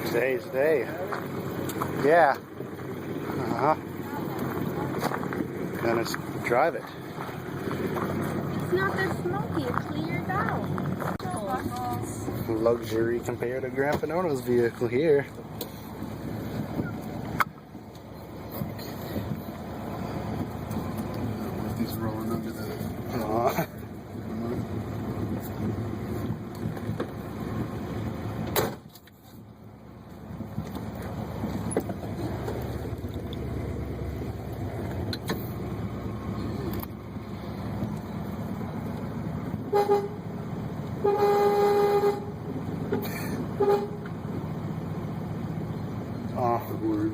Today's the day. Yeah. Gonna drive it. It's not that smoky, it cleared out. Luxury compared to Grandpa Nono's vehicle here. He's rolling under the word.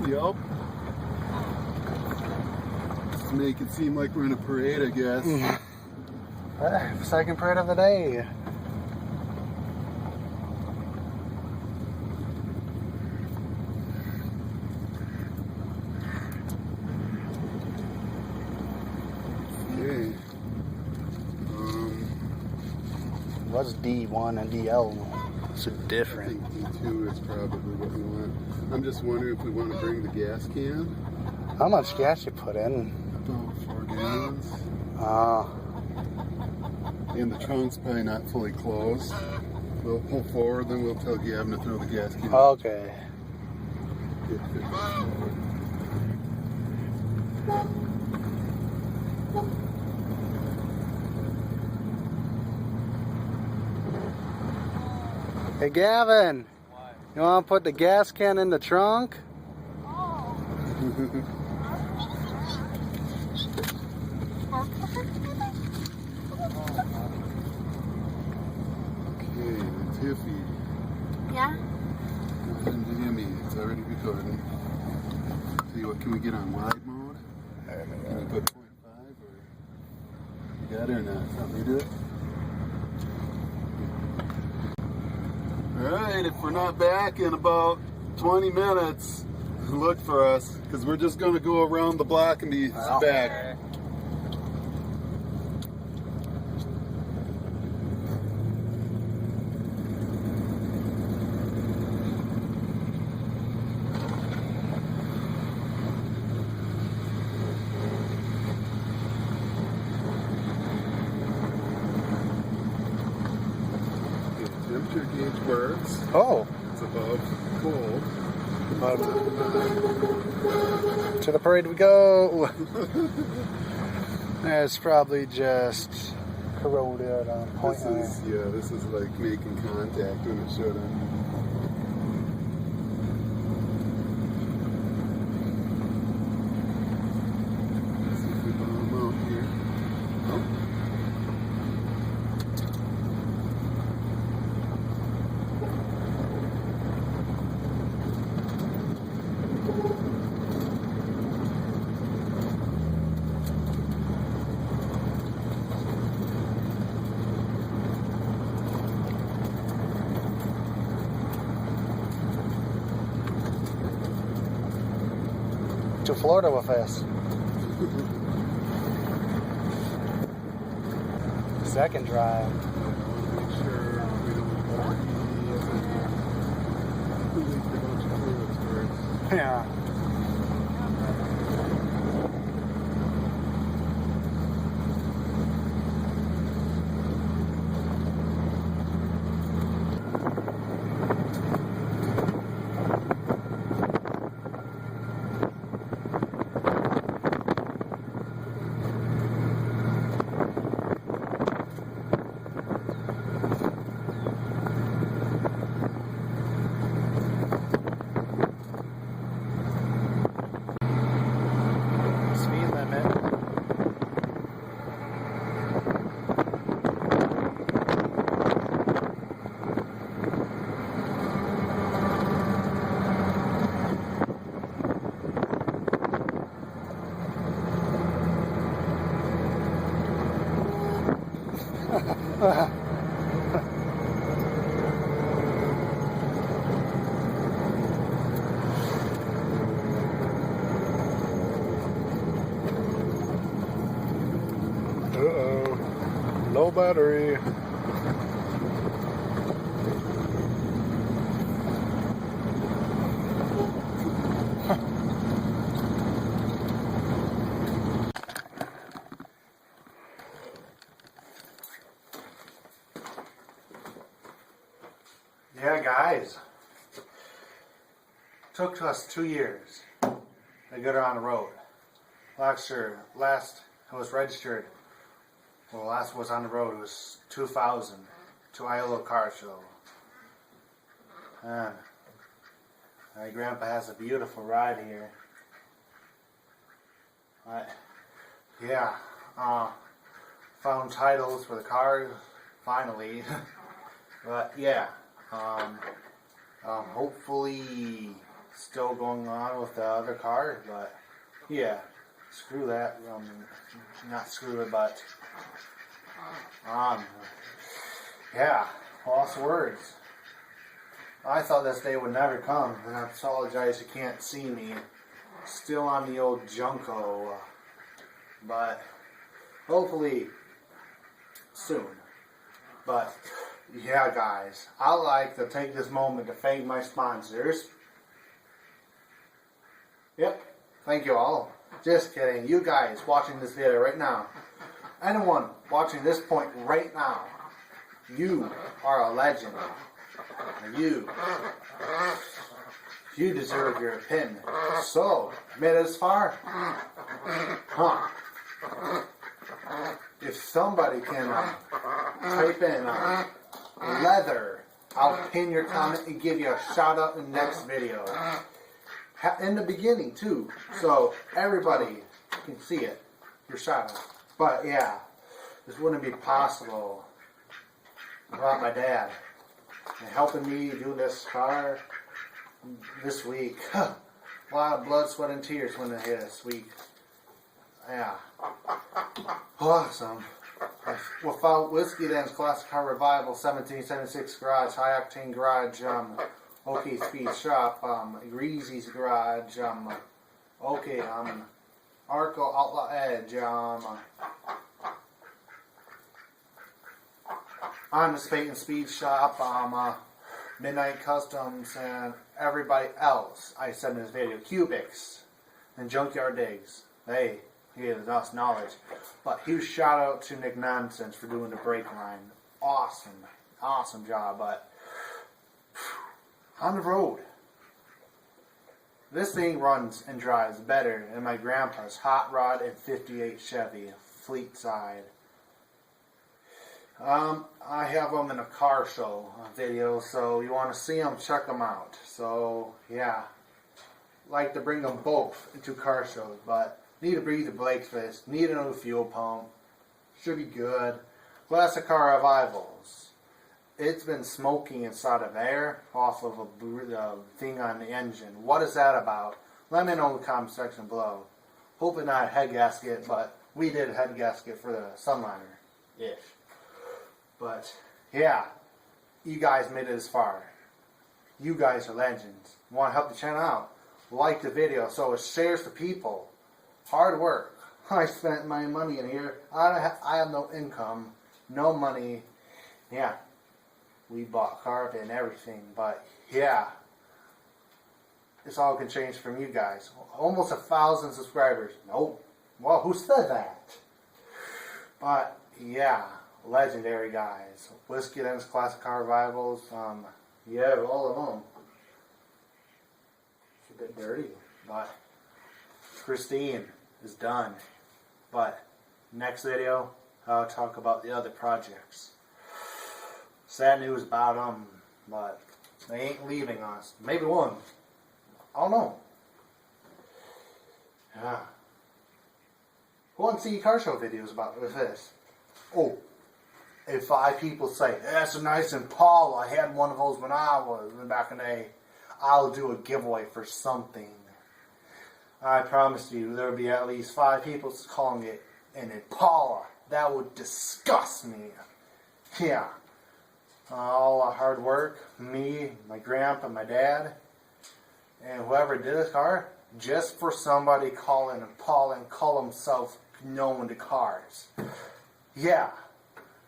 Yup. Just to make it seem like we're in a parade, I guess. Second parade of the day. Okay. What's D1 and DL? So I different. think D2 is probably what we want. I'm just wondering if we want to bring the gas can. How much gas you put in? About 4 gallons. And the trunk's probably not fully closed. We'll pull forward, then we'll tell Gavin to throw the gas can. Okay. Hey Gavin, what? You want to put the gas can in the trunk? Oh. Okay, the Tiffy. Yeah? Nothing to Jimmy, it's already recording. Tell you what, can we get on wide mode? Can we put 0.5 or you got it or not? Something to do it? Alright, if we're not back in about 20 minutes, look for us, because we're just going to go around the block and be back. Temperature gauge works. Oh. It's above cold. To the parade we go. It's probably just corroded on point. This is like making contact when it shouldn't. Let's see if we bomb out here. Oh. To Florida with us. Second drive. Make sure we don't leak a bunch of fluids first. Yeah. battery. Yeah, guys. Took us 2 years to get her on the road. Last it was registered. Well, last was on the road. It was 2000 to Iowa Car Show. And my grandpa has a beautiful ride here. Yeah, found titles for the car finally. But yeah, hopefully still going on with the other car. But yeah, screw that. Not screw it, but yeah, lost words. I thought this day would never come, and I apologize you can't see me. Still on the old Junko, but hopefully soon. But yeah, guys, I like to take this moment to thank my sponsors. Yep, thank you all. Just kidding. You guys watching this video right now, anyone watching this point right now, you are a legend. You deserve your opinion. So, made it this far? Huh. If somebody can type in leather, I'll pin your comment and give you a shout out in the next video. In the beginning too, so everybody can see it, your shout out. But yeah, this wouldn't be possible without my dad and helping me do this car this week. A lot of blood, sweat, and tears when it hit this week. Yeah, awesome. Without Whiskey Den's Classic Car Revival, 1776 Garage, High Octane Garage, OK Speed Shop, Greasy's Garage, Arco Outlaw Edge, Honest Fate and Speed Shop, Midnight Customs, and everybody else I said in this video, Cubics and Junkyard Digs. Hey, he gave us knowledge. But huge shout out to Nick Nonsense for doing the brake line. Awesome job. But on the road, this thing runs and drives better than my grandpa's hot rod and 58 Chevy fleet side. I have them in a car show video, so you want to see them, check them out. So yeah, like to bring them both into car shows, but need to breathe the brake fist, need a new fuel pump, should be good. Classic Car Revivals. It's been smoking inside of air off of a thing on the engine. What is that about? Let me know in the comment section below. Hoping not a head gasket, but we did a head gasket for the Sunliner-ish. But yeah, you guys made it this far. You guys are legends. Want to help the channel out? Like the video so it shares to people. Hard work. I spent my money in here. I have no income, no money. Yeah, we bought carpet and everything. But yeah, this all can change from you guys. Almost 1,000 subscribers. Nope. Well, who said that? But yeah, legendary guys. Whiskey Den's Classic Car Revivals. Yeah, all of them. It's a bit dirty, but Christine is done. But next video, I'll talk about the other projects. Sad news about them, but they ain't leaving us. Maybe one. I don't know. Yeah. Who wants to see car show videos about this? Oh, if 5 people say, that's a nice Impala, I had one of those when I was back in the day, I'll do a giveaway for something. I promise you, there will be at least 5 people calling it an Impala. That would disgust me. Yeah. All hard work, me, my grandpa, my dad, and whoever did this car, just for somebody calling Impala and call himself known to cars. Yeah.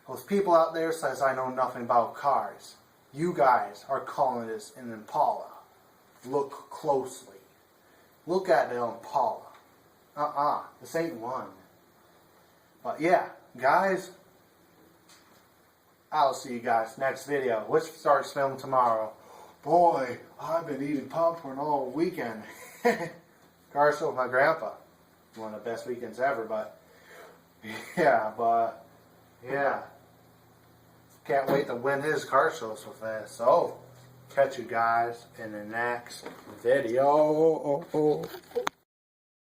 Those people out there says I know nothing about cars. You guys are calling this an Impala. Look closely. Look at the Impala. This ain't one. But yeah, guys, I'll see you guys next video, which starts filming tomorrow. Boy, I've been eating popcorn all weekend. Car show with my grandpa. One of the best weekends ever, but yeah. Can't wait to win his car shows with that. So, catch you guys in the next video.